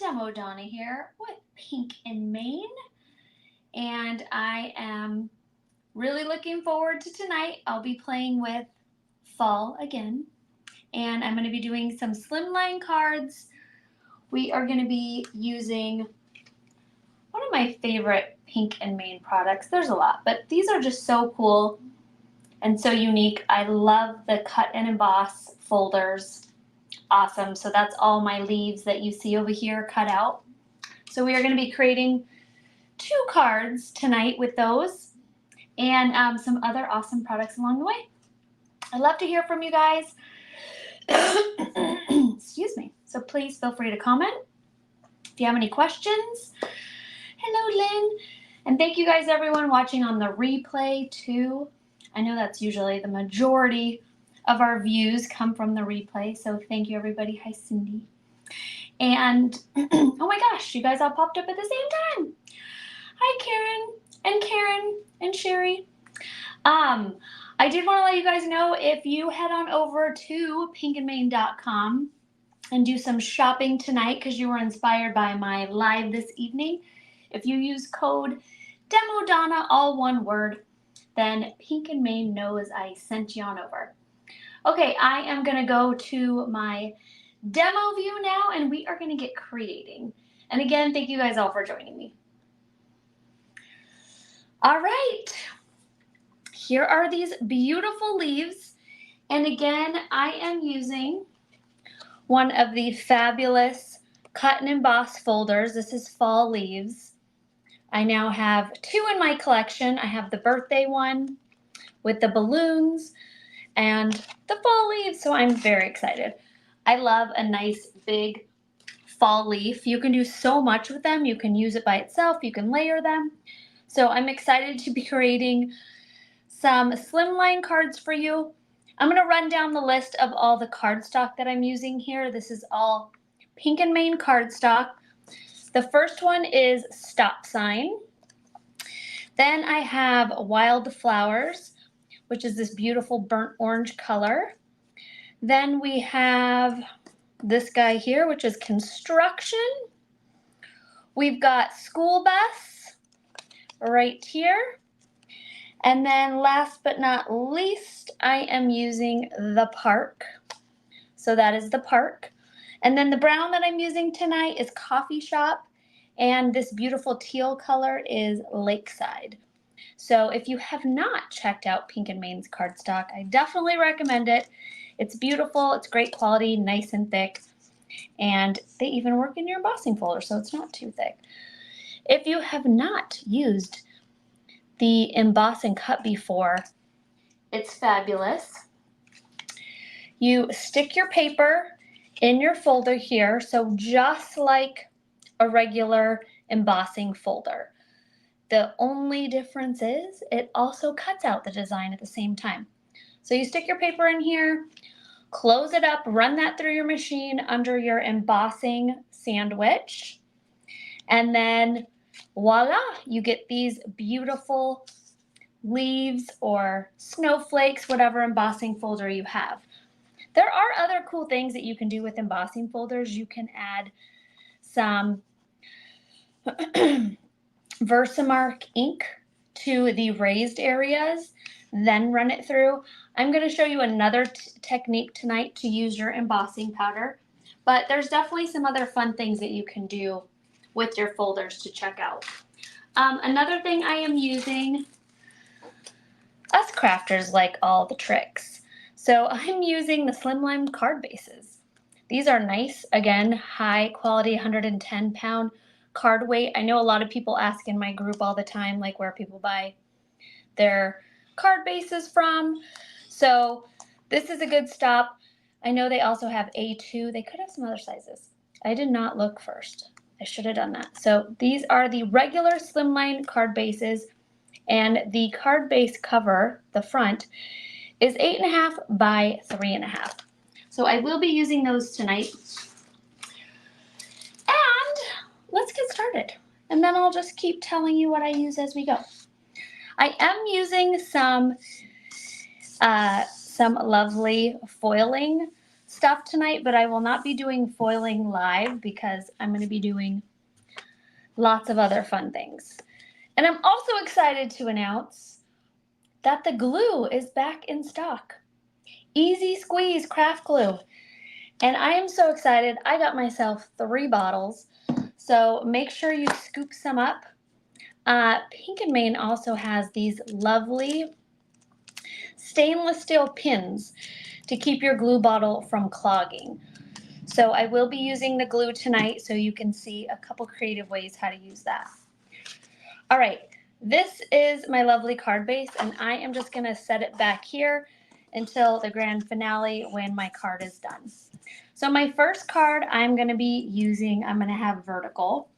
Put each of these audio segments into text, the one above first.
Donna here with Pink and Main, and I am really looking forward to tonight. I'll be playing with fall again, and I'm going to be doing some Slimline cards. We are going to be using one of my favorite Pink and Main products. There's a lot, but these are just so cool and so unique. I love the cut and emboss folders. Awesome. So that's all my leaves that you see over here cut out. So we are going to be creating 2 cards tonight with those and some other awesome products along the way. I'd love to hear from you guys. Excuse me. So please feel free to comment if you have any questions. Hello, Lynn. And thank you guys, everyone watching on the replay too. I know that's usually the majority of our views come from the replay. So thank you, everybody. Hi, Cindy. And oh my gosh, you guys all popped up at the same time. Hi, Karen and Sherry. I did want to let you guys know, if you head on over to pinkandmain.com and do some shopping tonight because you were inspired by my live this evening, if you use code DEMODONNA, all one word, then Pink and Main knows I sent you on over. Okay, I am going to go to my demo view now, and we are going to get creating. And again, thank you guys all for joining me. All right, here are these beautiful leaves. And again, I am using one of the fabulous cut and emboss folders. This is fall leaves. I now have 2 in my collection. I have the birthday one with the balloons and the fall leaves, so I'm very excited. I love a nice big fall leaf. You can do so much with them. You can use it by itself. You can layer them. So I'm excited to be creating some Slimline cards for you. I'm going to run down the list of all the cardstock that I'm using here. This is all Pink and Main cardstock. The first one is Stop Sign. Then I have Wild Flowers, which is this beautiful burnt orange color. Then we have this guy here, which is Construction. We've got School Bus right here. And then last but not least, I am using the Park. So that is the Park. And then the brown that I'm using tonight is Coffee Shop. And this beautiful teal color is Lakeside. So if you have not checked out Pink and Main's cardstock, I definitely recommend it. It's beautiful, it's great quality, nice and thick, and they even work in your embossing folder, so it's not too thick. If you have not used the Emboss and Cut before, it's fabulous. You stick your paper in your folder here, so just like a regular embossing folder. The only difference is it also cuts out the design at the same time. So you stick your paper in here, close it up, run that through your machine under your embossing sandwich, and then voila, you get these beautiful leaves or snowflakes, whatever embossing folder you have. There are other cool things that you can do with embossing folders. You can add some Versamark ink to the raised areas, then run it through. I'm going to show you another technique tonight to use your embossing powder, but there's definitely some other fun things that you can do with your folders to check out. Another thing I am using, us crafters like all the tricks. So I'm using the Slimline card bases. These are nice, again, high quality 110 pound card weight. I know a lot of people ask in my group all the time, like, where people buy their card bases from. So this is a good stop. I know they also have A2. They could have some other sizes. I did not look first. I should have done that. So these are the regular Slimline card bases, and the card base cover, the front, is 8.5 by 3.5. So I will be using those tonight. Let's get started, and then I'll just keep telling you what I use as we go. I am using some lovely foiling stuff tonight, but I will not be doing foiling live because I'm going to be doing lots of other fun things. And I'm also excited to announce that the glue is back in stock. Easy Squeeze craft glue. And I am so excited. I got myself 3 bottles. So make sure you scoop some up. Pink and Main also has these lovely stainless steel pins to keep your glue bottle from clogging. So I will be using the glue tonight so you can see a couple creative ways how to use that. All right, this is my lovely card base, and I am just going to set it back here until the grand finale when my card is done. So my first card I'm going to be using, I'm going to have vertical,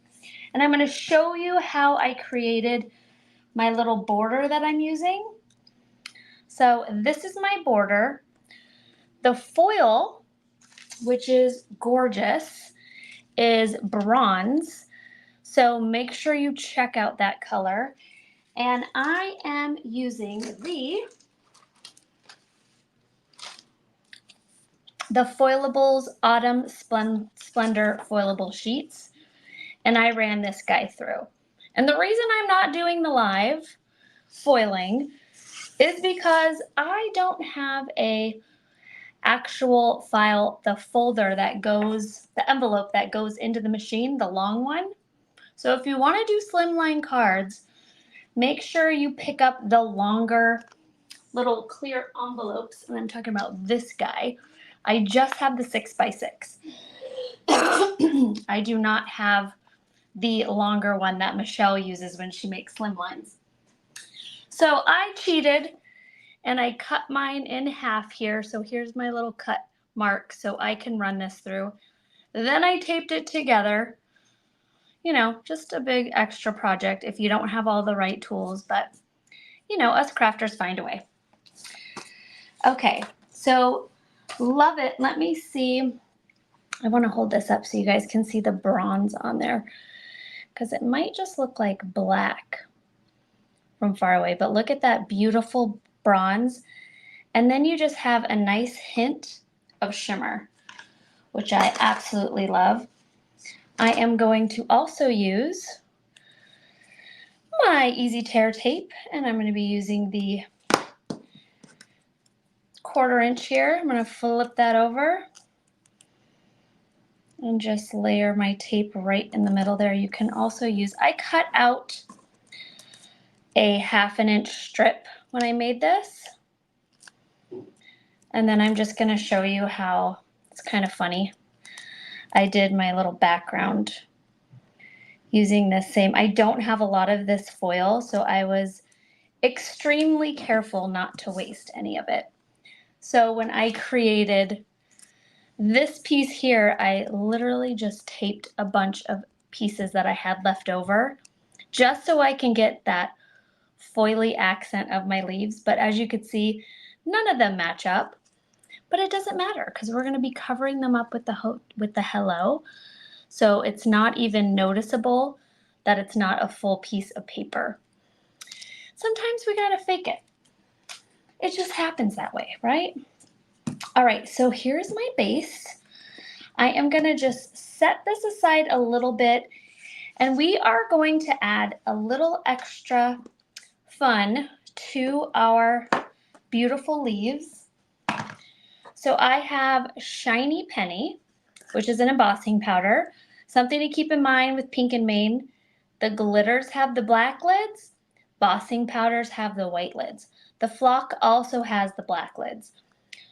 and I'm going to show you how I created my little border that I'm using. So this is my border. The foil, which is gorgeous, is bronze. So make sure you check out that color. And I am using the Foilables Autumn Splendor foilable sheets. And I ran this guy through. And the reason I'm not doing the live foiling is because I don't have a actual file, the folder that goes, the envelope that goes into the machine, the long one. So if you want to do slimline cards, make sure you pick up the longer little clear envelopes. And I'm talking about this guy. I just have the 6x6. I do not have the longer one that Michelle uses when she makes slimlines. So I cheated and I cut mine in half here. So here's my little cut mark so I can run this through. Then I taped it together. You know, just a big extra project if you don't have all the right tools, but you know, us crafters find a way. Okay, so love it. Let me see. I want to hold this up so you guys can see the bronze on there because it might just look like black from far away, but look at that beautiful bronze. And then you just have a nice hint of shimmer, which I absolutely love. I am going to also use my Easy Tear tape, and I'm going to be using the 1/4 inch here. I'm going to flip that over and just layer my tape right in the middle there. You can also use, I cut out a 1/2 inch strip when I made this. And then I'm just going to show you how, it's kind of funny. I did my little background using this same, I don't have a lot of this foil, so I was extremely careful not to waste any of it. So when I created this piece here, I literally just taped a bunch of pieces that I had left over just so I can get that foily accent of my leaves. But as you could see, none of them match up. But it doesn't matter because we're going to be covering them up with the hello. So it's not even noticeable that it's not a full piece of paper. Sometimes we got to fake it. It just happens that way, right? All right, so here's my base. I am going to just set this aside a little bit, and we are going to add a little extra fun to our beautiful leaves. So I have Shiny Penny, which is an embossing powder. Something to keep in mind with Pink and Main, the glitters have the black lids, embossing powders have the white lids. The Flock also has the black lids.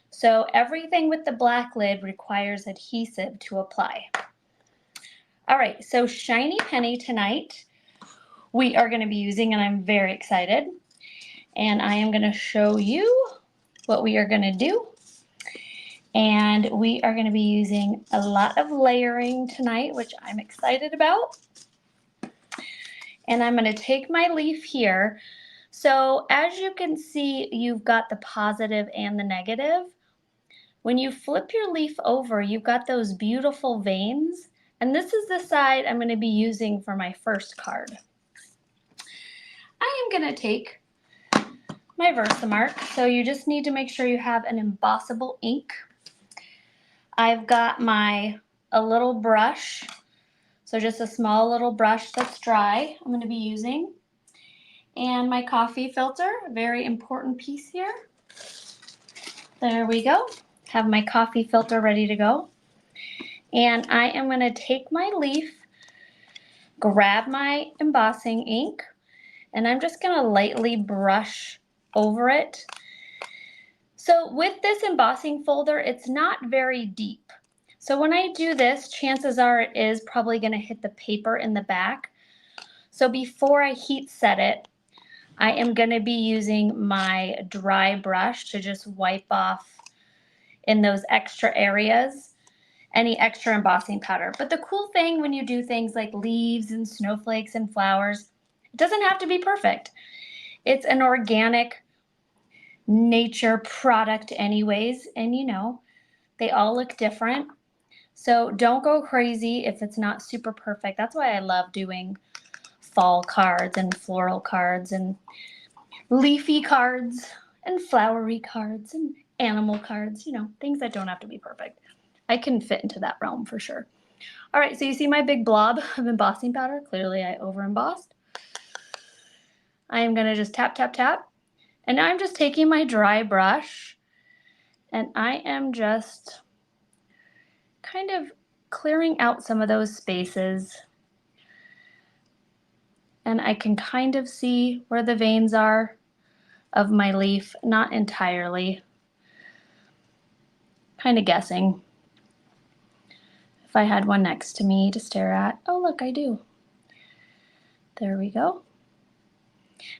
So everything with the black lid requires adhesive to apply. All right, so Shiny Penny tonight we are going to be using, and I'm very excited. And I am going to show you what we are going to do. And we are going to be using a lot of layering tonight, which I'm excited about. And I'm going to take my leaf here. So as you can see, you've got the positive and the negative. When you flip your leaf over, you've got those beautiful veins. And this is the side I'm going to be using for my first card. I am going to take my Versamark. So you just need to make sure you have an embossable ink. I've got a little brush, so just a small little brush that's dry I'm going to be using. And my coffee filter, a very important piece here. There we go. Have my coffee filter ready to go. And I am going to take my leaf, grab my embossing ink, and I'm just going to lightly brush over it. So with this embossing folder, it's not very deep. So when I do this, chances are it is probably going to hit the paper in the back. So before I heat set it, I am going to be using my dry brush to just wipe off in those extra areas any extra embossing powder. But the cool thing when you do things like leaves and snowflakes and flowers, it doesn't have to be perfect. It's an organic nature product anyways, and you know, they all look different. So don't go crazy if it's not super perfect. That's why I love doing fall cards and floral cards and leafy cards and flowery cards and animal cards, you know, things that don't have to be perfect. I can fit into that realm for sure. All right, so you see my big blob of embossing powder? Clearly I over embossed. I am gonna just tap, tap, tap. And now I'm just taking my dry brush and I am just kind of clearing out some of those spaces. And I can kind of see where the veins are of my leaf, not entirely. Kind of guessing. If I had one next to me to stare at. Oh, look, I do. There we go.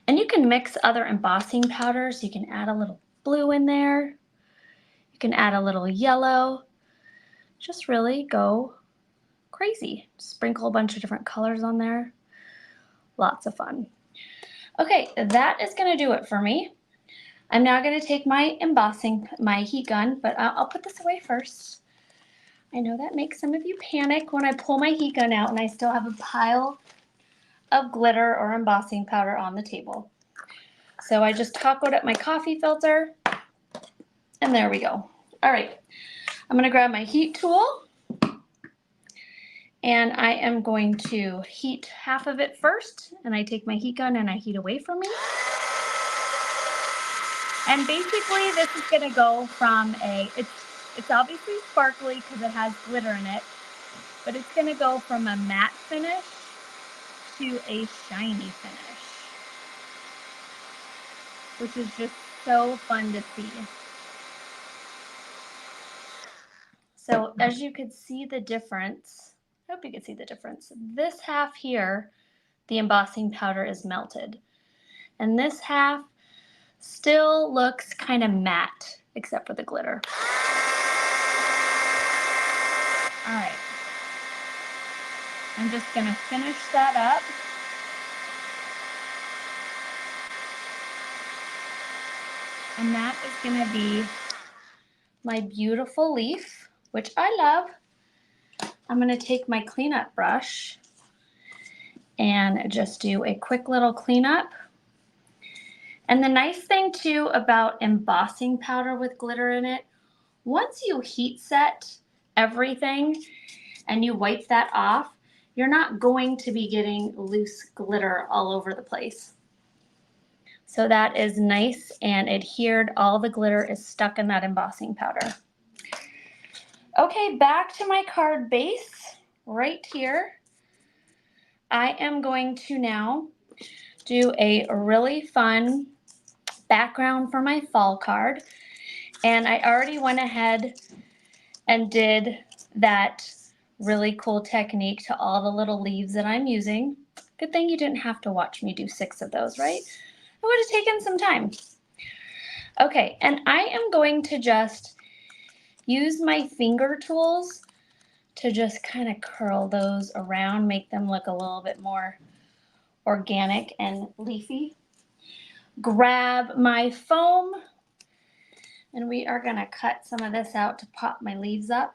And you can mix other embossing powders. You can add a little blue in there. You can add a little yellow. Just really go crazy. Sprinkle a bunch of different colors on there. Lots of fun. Okay, that is going to do it for me. I'm now going to take my heat gun, but I'll put this away first. I know that makes some of you panic when I pull my heat gun out and I still have a pile of glitter or embossing powder on the table. So I just tacoed up my coffee filter, and there we go. All right, I'm going to grab my heat tool, and I am going to heat half of it first, and I take my heat gun and I heat away from me. And basically this is going to go from it's obviously sparkly because it has glitter in it, but it's going to go from a matte finish to a shiny finish, which is just so fun to see. So as you could see the difference, I hope you could see the difference. This half here, the embossing powder is melted. And this half still looks kind of matte, except for the glitter. All right. I'm just gonna finish that up. And that is gonna be my beautiful leaf, which I love. I'm gonna take my cleanup brush and just do a quick little cleanup. And the nice thing too about embossing powder with glitter in it, once you heat set everything and you wipe that off, you're not going to be getting loose glitter all over the place. So that is nice and adhered. All the glitter is stuck in that embossing powder. Okay, back to my card base right here. I am going to now do a really fun background for my fall card. And I already went ahead and did that really cool technique to all the little leaves that I'm using. Good thing you didn't have to watch me do 6 of those, right? It would have taken some time. Okay, and I am going to just use my finger tools to just kind of curl those around, make them look a little bit more organic and leafy. Grab my foam, and we are gonna cut some of this out to pop my leaves up.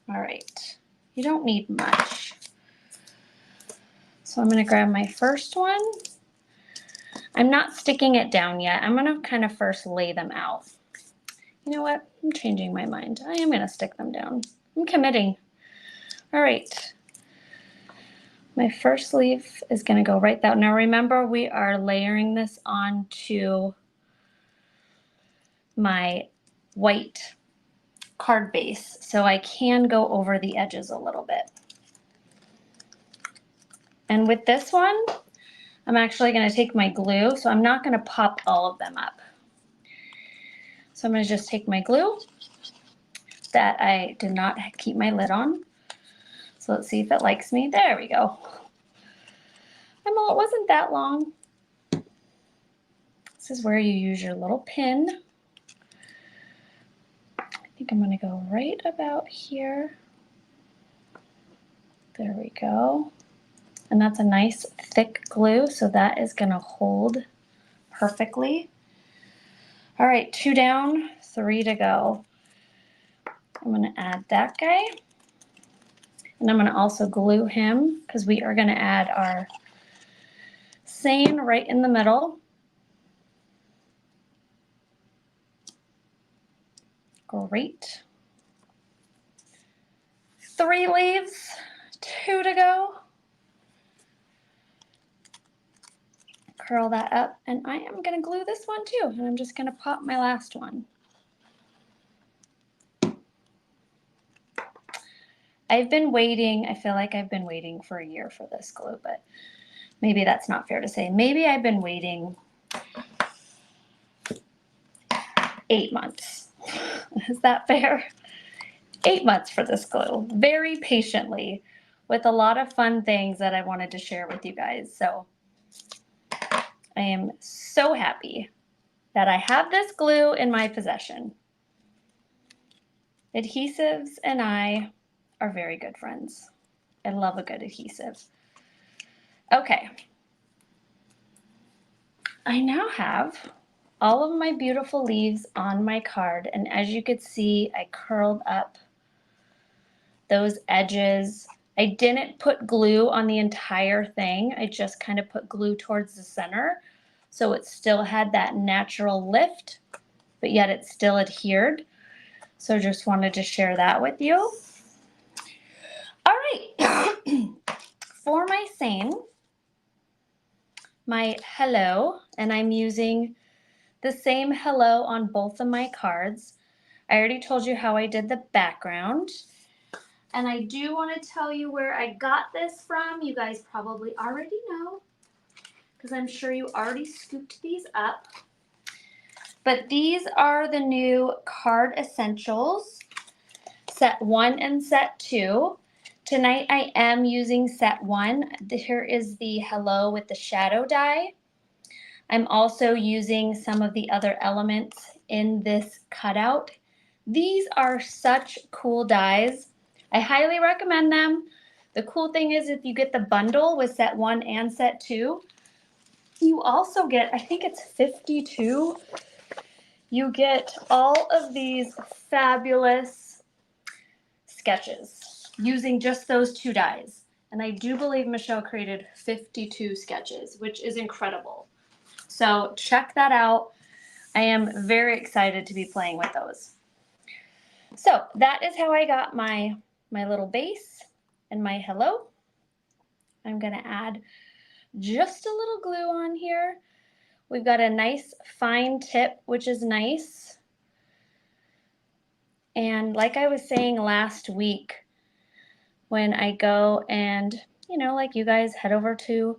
All right, you don't need much. So I'm gonna grab my first one. I'm not sticking it down yet. I'm gonna kind of first lay them out. You know what? I'm changing my mind. I am gonna stick them down. I'm committing. All right. My first leaf is gonna go right there. Now remember, we are layering this onto my white card base, so I can go over the edges a little bit. And with this one, I'm actually going to take my glue, so I'm not going to pop all of them up. So I'm going to just take my glue that I did not keep my lid on. So let's see if it likes me. There we go. Well, it wasn't that long. This is where you use your little pin. I think I'm going to go right about here. There we go. And that's a nice thick glue, so that is going to hold perfectly. All right, 2 down, 3 to go. I'm going to add that guy. And I'm going to also glue him because we are going to add our seine right in the middle. Great. 3 leaves, 2 to go. Curl that up, and I am going to glue this one too, and I'm just going to pop my last one. I've been waiting, I feel like I've been waiting for a year for this glue, but maybe that's not fair to say. Maybe I've been waiting 8 months. Is that fair? 8 months for this glue, very patiently, with a lot of fun things that I wanted to share with you guys. So I am so happy that I have this glue in my possession. Adhesives and I are very good friends. I love a good adhesive. Okay. I now have all of my beautiful leaves on my card, and as you could see, I curled up those edges. I didn't put glue on the entire thing. I just kind of put glue towards the center, so it still had that natural lift, but yet it still adhered. So just wanted to share that with you. All right, for my seine, my hello, and I'm using the same hello on both of my cards. I already told you how I did the background. And I do want to tell you where I got this from. You guys probably already know, because I'm sure you already scooped these up. But these are the new Card Essentials, set 1 and set 2. Tonight I am using set 1. Here is the hello with the shadow die. I'm also using some of the other elements in this cutout. These are such cool dies. I highly recommend them. The cool thing is if you get the bundle with set 1 and set 2, you also get, I think it's 52. You get all of these fabulous sketches using just those 2 dies. And I do believe Michelle created 52 sketches, which is incredible. So check that out. I am very excited to be playing with those. So that is how I got my little base and my hello. I'm going to add just a little glue on here. We've got a nice fine tip, which is nice. And like I was saying last week, when I go and, you know, like you guys head over to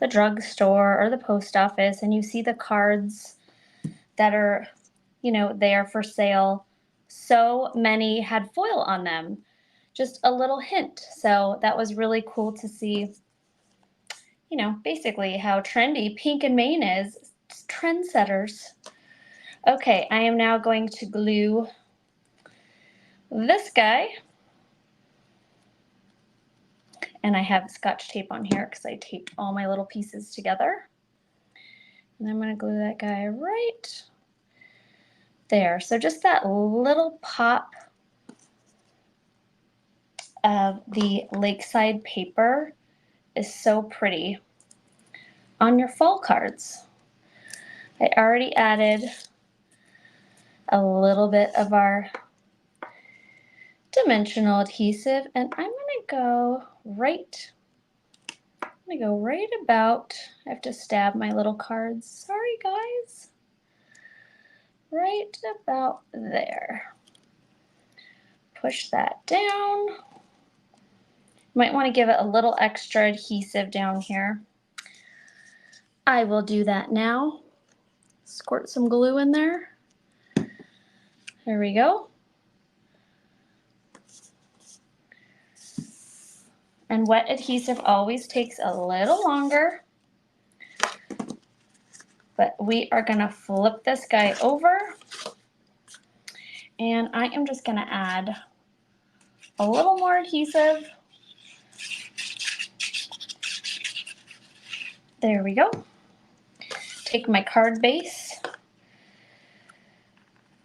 the drugstore or the post office and you see the cards that are, you know, there for sale, so many had foil on them. Just a little hint. So that was really cool to see, you know, basically how trendy Pink and Main is. It's trendsetters. Okay, I am now going to glue this guy. And I have Scotch tape on here because I taped all my little pieces together. And I'm going to glue that guy right there. So just that little pop of the lakeside paper is so pretty on your fall cards. I already added a little bit of our dimensional adhesive, and I'm gonna go right about, I have to stab my little cards, sorry guys, right about there. Push that down. Might want to give it a little extra adhesive down here. I will do that now. Squirt some glue in there. There we go. And wet adhesive always takes a little longer. But we are gonna flip this guy over. And I am just gonna add a little more adhesive. There we go. Take my card base.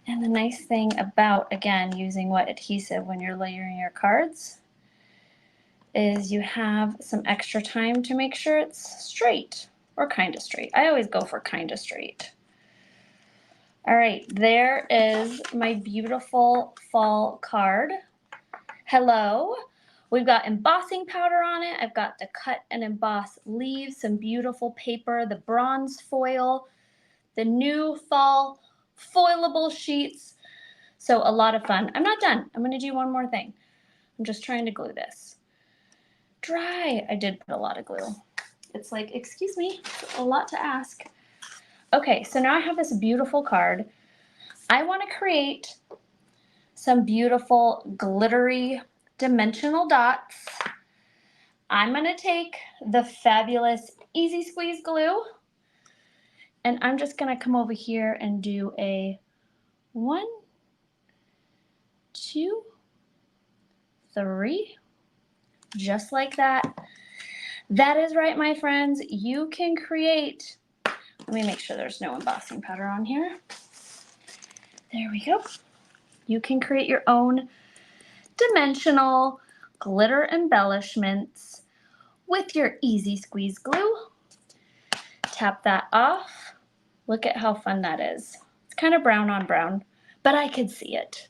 And the nice thing about, again, using wet adhesive when you're layering your cards is you have some extra time to make sure it's straight, or kind of straight. I always go for kind of straight. All right, there is my beautiful fall card. Hello. We've got embossing powder on it. I've got the cut and emboss leaves, some beautiful paper, the bronze foil, the new fall foilable sheets. So a lot of fun. I'm not done. I'm going to do one more thing. I'm just trying to glue this. Dry. I did put a lot of glue. It's like, excuse me, a lot to ask. Okay, so now I have this beautiful card. I want to create some beautiful glittery dimensional dots. I'm going to take the fabulous Easy Squeeze glue, and I'm just going to come over here and do a 1, 2, 3, just like that. That is right, my friends. You can create, let me make sure there's no embossing powder on here. There we go. You can create your own dimensional glitter embellishments with your Easy Squeeze glue. Tap that off. Look at how fun that is. It's kind of brown on brown, but I could see it.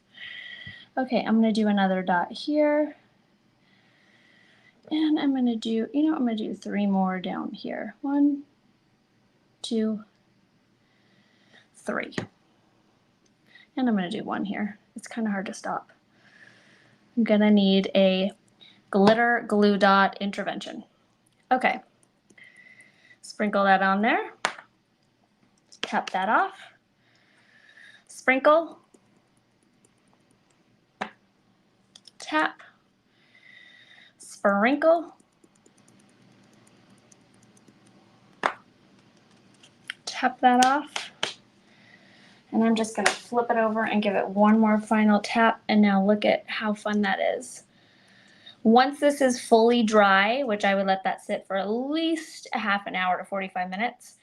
Okay, I'm going to do another dot here. And I'm going to do, I'm going to do 3 more down here. 1, 2, 3. And I'm going to do 1 here. It's kind of hard to stop. I'm going to need a glitter glue dot intervention. Okay. Sprinkle that on there. Tap that off. Sprinkle. Tap. Sprinkle. Tap that off. And I'm just going to flip it over and give it one more final tap. And now look at how fun that is. Once this is fully dry, which I would let that sit for at least a half an hour to 45 minutes,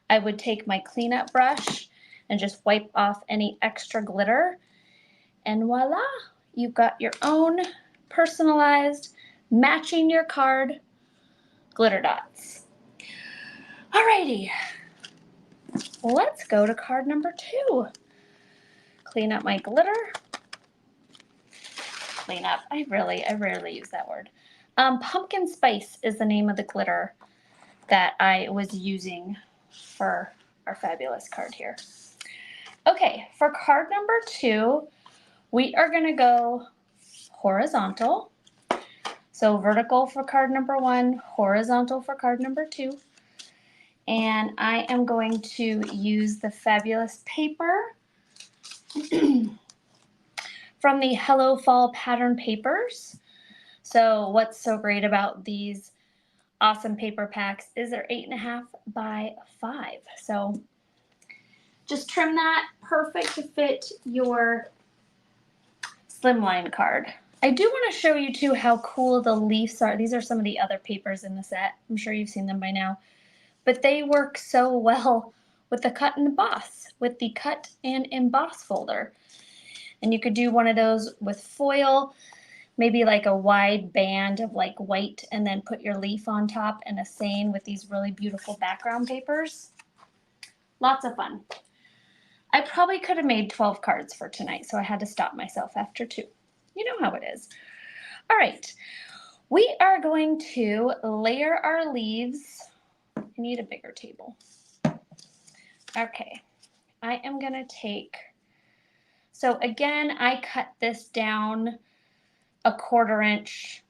I would take my cleanup brush and just wipe off any extra glitter. And voila, you've got your own personalized, matching your card glitter dots. Alrighty. Let's go to card number 2. Clean up my glitter. Clean up. I rarely use that word. Pumpkin Spice is the name of the glitter that I was using for our fabulous card here. Okay, for card number 2, we are going to go horizontal. So vertical for card number 1, horizontal for card number 2. And I am going to use the fabulous paper from the Hello Fall pattern papers. So what's so great about these awesome paper packs is they're 8.5 by 5. So just trim that perfect to fit your Slimline card. I do want to show you too how cool the leaves are. These are some of the other papers in the set. I'm sure you've seen them by now. But they work so well with the cut and emboss, with the cut and emboss folder. And you could do one of those with foil, maybe like a wide band of like white, and then put your leaf on top, and a same with these really beautiful background papers. lots of fun. I probably could have made 12 cards for tonight, so I had to stop myself after 2. You know how it is. All right, we are going to layer our leaves. I need a bigger table. Okay, I am gonna take, so again, I cut this down a 1/4 inch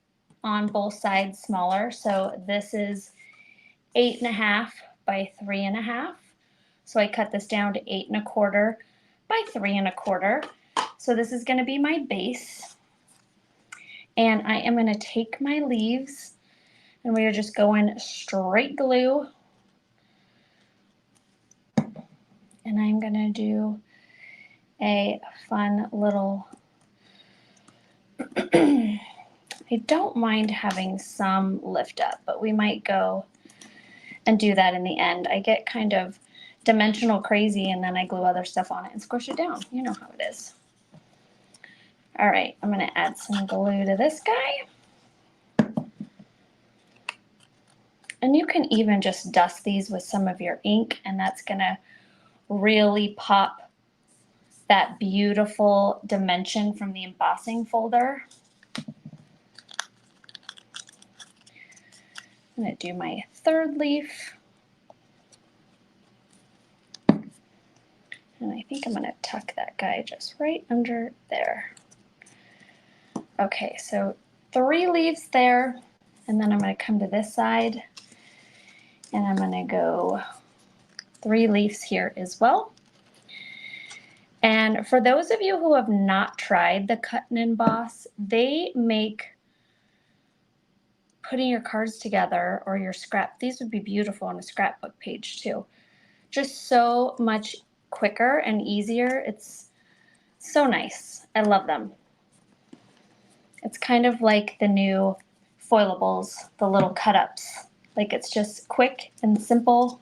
on both sides smaller. So this is 8.5 by 3.5. So I cut this down to 8.25 by 3.25. So this is gonna be my base. And I am gonna take my leaves and we are just going straight glue. And I'm gonna do a fun little, I don't mind having some lift up, but we might go and do that in the end. I get kind of dimensional crazy and then I glue other stuff on it and squish it down. You know how it is. All right, I'm gonna add some glue to this guy. And you can even just dust these with some of your ink and that's gonna really pop that beautiful dimension from the embossing folder. I'm gonna do my 3rd leaf. And I think I'm gonna tuck that guy just right under there. Okay, so 3 leaves there, and then I'm gonna come to this side, and I'm gonna go 3 leaves here as well. And for those of you who have not tried the cut and emboss, they make putting your cards together or your scrap, these would be beautiful on a scrapbook page too. Just so much quicker and easier. It's so nice. I love them. It's kind of like the new foilables, the little cut-ups. Like it's just quick and simple.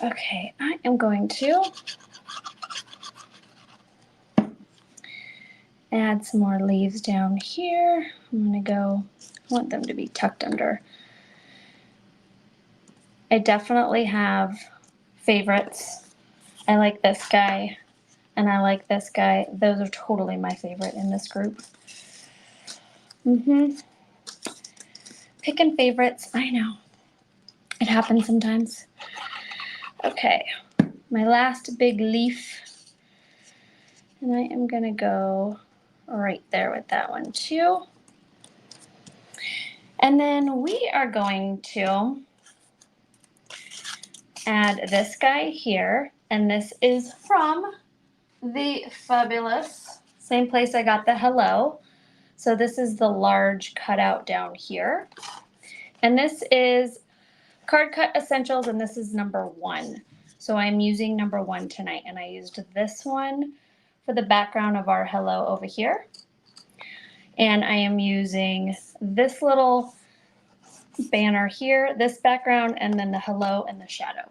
Okay, I am going to add some more leaves down here. I'm gonna go, I want them to be tucked under. I definitely have favorites. I like this guy and I like this guy. Those are totally my favorite in this group. Picking favorites, I know. It happens sometimes. Okay, my last big leaf. And I am gonna go right there with that one too. And then we are going to add this guy here. And this is from the fabulous, same place I got the hello. So this is the large cutout down here. And this is Card Cut Essentials, and this is number 1. So I'm using number 1 tonight, and I used this one for the background of our hello over here. And I am using this little banner here, this background, and then the hello and the shadow.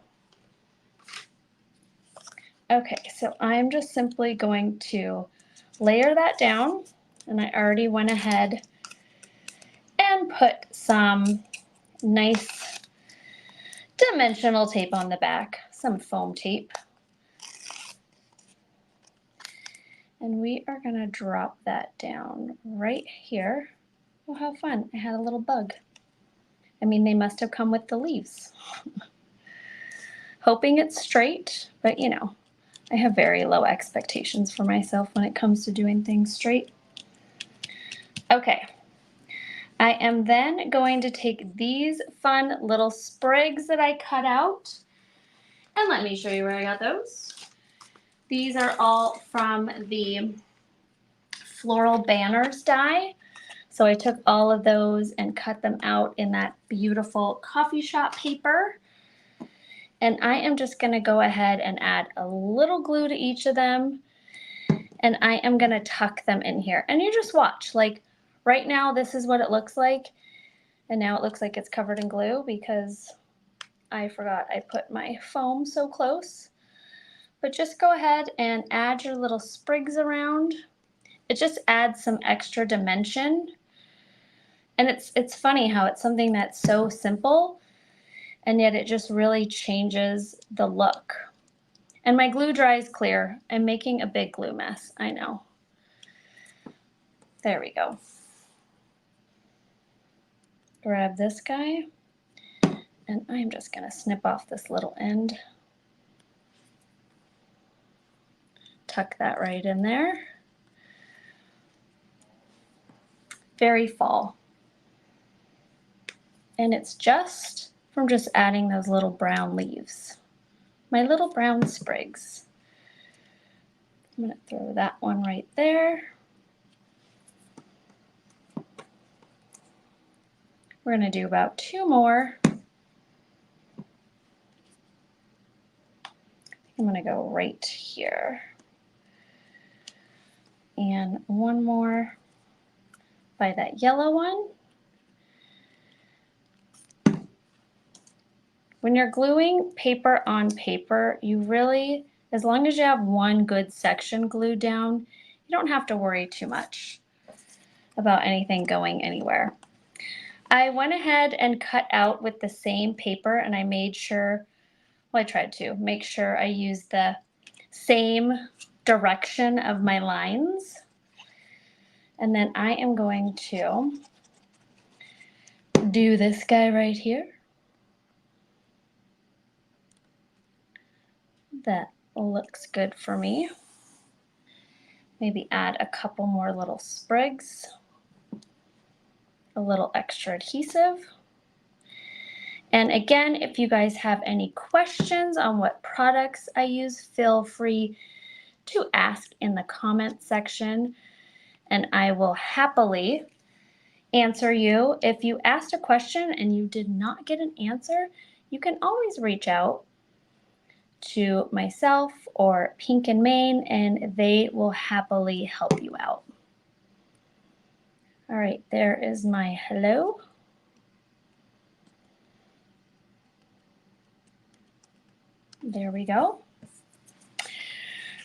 Okay, so I'm just simply going to layer that down, and I already went ahead and put some nice dimensional tape on the back, some foam tape. And we are gonna drop that down right here. Oh, how fun, I had a little bug. I mean, they must have come with the leaves. Hoping it's straight, but you know, I have very low expectations for myself when it comes to doing things straight. Okay, I am then going to take these fun little sprigs that I cut out, and let me show you where I got those. These are all from the Floral Banners die. So I took all of those and cut them out in that beautiful coffee shop paper. And I am just gonna go ahead and add a little glue to each of them. And I am gonna tuck them in here. And you just watch, like right now this is what it looks like. And now it looks like it's covered in glue because I forgot I put my foam so close. But just go ahead and add your little sprigs around. It just adds some extra dimension. And it's funny how it's something that's so simple and yet it just really changes the look. And my glue dries clear. I'm making a big glue mess, I know. There we go. Grab this guy, and I'm just gonna snip off this little end. Tuck that right in there. Very fall. And it's just from just adding those little brown leaves. My little brown sprigs. I'm gonna throw that one right there. We're gonna do about 2 more. I'm gonna go right here. And 1 more by that yellow one. When you're gluing paper on paper, you really, as long as you have one good section glued down, you don't have to worry too much about anything going anywhere. I went ahead and cut out with the same paper, and I made sure, well, I tried to make sure I used the same direction of my lines. And then I am going to do this guy right here. That looks good for me. Maybe add a couple more little sprigs, a little extra adhesive. And again, if you guys have any questions on what products I use, feel free to ask in the comment section, and I will happily answer you. If you asked a question and you did not get an answer, you can always reach out to myself or Pink and Main, and they will happily help you out. All right, there is my hello. There we go.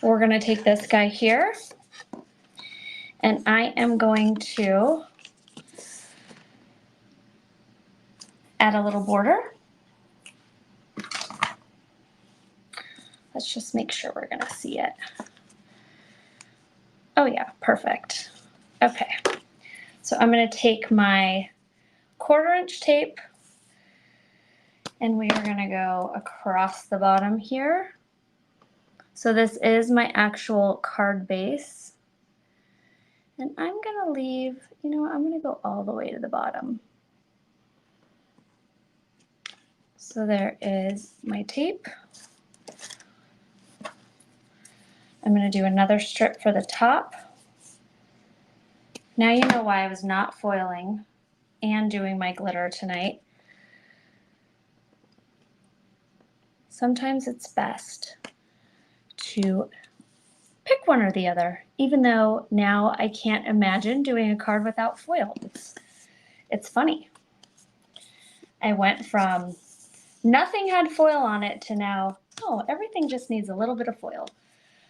We're going to take this guy here, and I am going to add a little border. Let's just make sure we're going to see it. Oh yeah, perfect. Okay, so I'm going to take my 1/4" tape, and we are going to go across the bottom here. So this is my actual card base. And I'm going to leave, you know what, I'm going to go all the way to the bottom. So there is my tape. I'm going to do another strip for the top. Now you know why I was not foiling and doing my glitter tonight. Sometimes it's best to pick one or the other, even though now I can't imagine doing a card without foil. It's funny. I went from nothing had foil on it to now, oh, everything just needs a little bit of foil.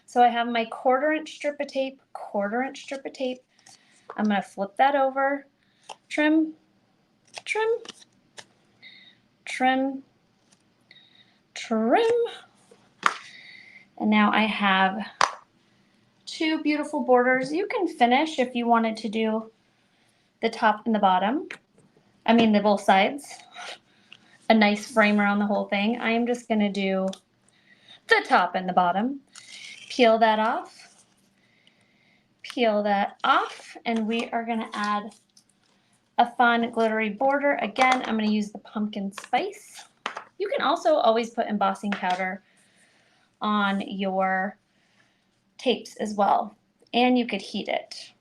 So I have my 1/4" strip of tape, 1/4" strip of tape. I'm going to flip that over, trim, trim, trim, trim. And now I have 2 beautiful borders. You can finish if you wanted to do the top and the bottom. I mean, the both sides. A nice frame around the whole thing. I am just going to do the top and the bottom. Peel that off. Peel that off. And we are going to add a fun glittery border. Again, I'm going to use the pumpkin spice. You can also always put embossing powder on your tapes as well, and you could heat it.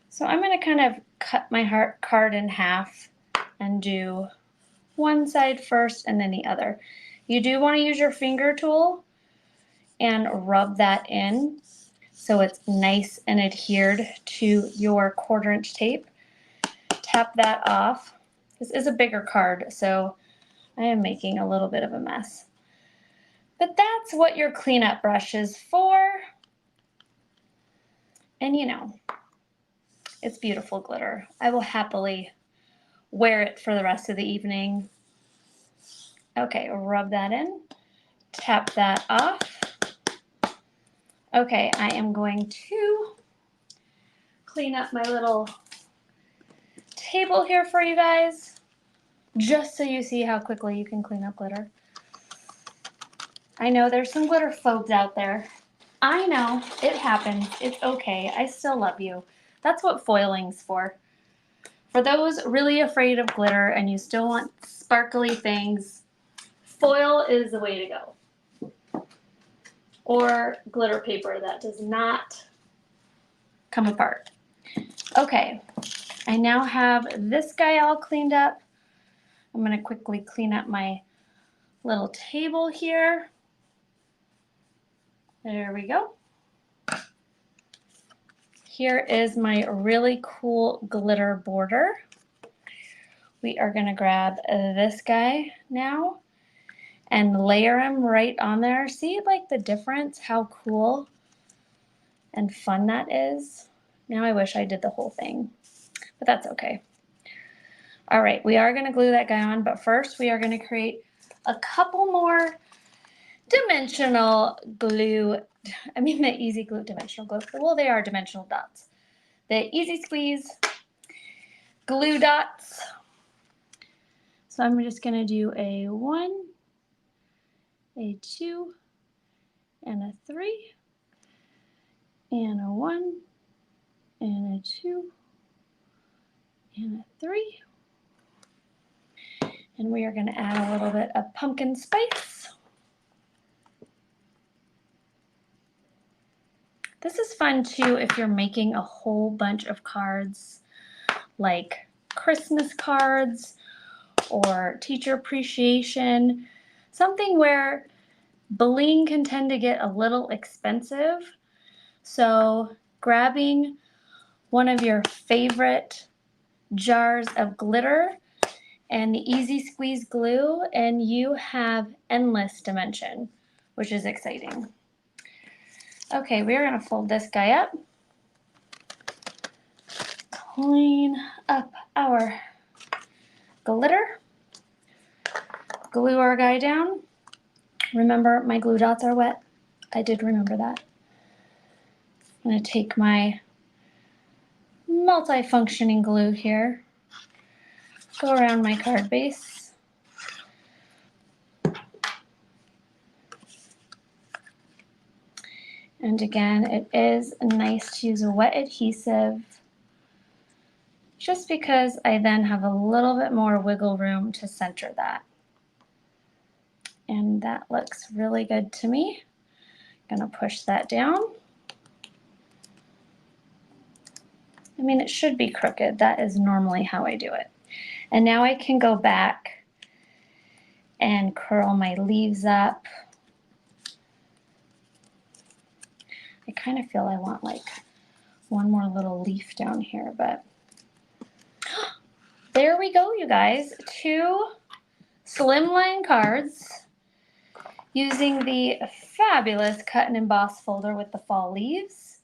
So I'm going to kind of cut my card in half and do one side first and then the other. You do want to use your finger tool and rub that in so it's nice and adhered to your 1/4" tape. Tap that off. This is a bigger card, so I am making a little bit of a mess. But that's what your cleanup brush is for. And you know, it's beautiful glitter. I will happily wear it for the rest of the evening. Okay, rub that in. Tap that off. Okay, I am going to clean up my little table here for you guys, just so you see how quickly you can clean up glitter. I know there's some glitter phobes out there. I know, it happens. It's okay. I still love you. That's what foiling's for. For those really afraid of glitter and you still want sparkly things, foil is the way to go. Or glitter paper that does not come apart. Okay, I now have this guy all cleaned up. I'm going to quickly clean up my little table here. There we go. Here is my really cool glitter border. We are going to grab this guy now and layer him right on there. See like the difference, how cool and fun that is? Now I wish I did the whole thing, but that's okay. All right, we are going to glue that guy on, but first we are going to create a couple more dimensional glue. The easy glue dimensional glue. Well, they are dimensional dots. The easy squeeze glue dots. So I'm just going to do a 1, a 2, and a 3, and a 1, and a 2, and a 3. And we are going to add a little bit of pumpkin spice. This is fun too if you're making a whole bunch of cards, like Christmas cards or teacher appreciation, something where bling can tend to get a little expensive. So grabbing one of your favorite jars of glitter and the easy squeeze glue, and you have endless dimension, which is exciting. Okay, we're going to fold this guy up. Clean up our glitter. Glue our guy down. Remember, my glue dots are wet. I did remember that. I'm going to take my multi-functioning glue here, go around my card base. And again, it is nice to use a wet adhesive just because I then have a little bit more wiggle room to center that. And that looks really good to me. I'm going to push that down. It should be crooked. That is normally how I do it. And now I can go back and curl my leaves up. I kind of feel I want like one more little leaf down here, but there we go, you guys. 2 Slimline cards using the fabulous cut and emboss folder with the fall leaves.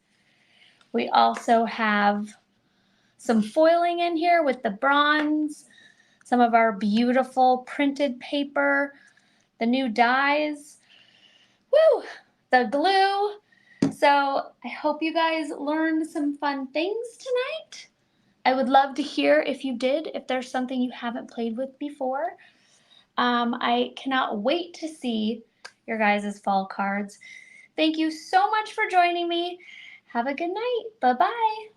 We also have some foiling in here with the bronze, some of our beautiful printed paper, the new dies, woo, the glue. So I hope you guys learned some fun things tonight. I would love to hear if you did, if there's something you haven't played with before. I cannot wait to see your guys' fall cards. Thank you so much for joining me. Have a good night. Bye-bye.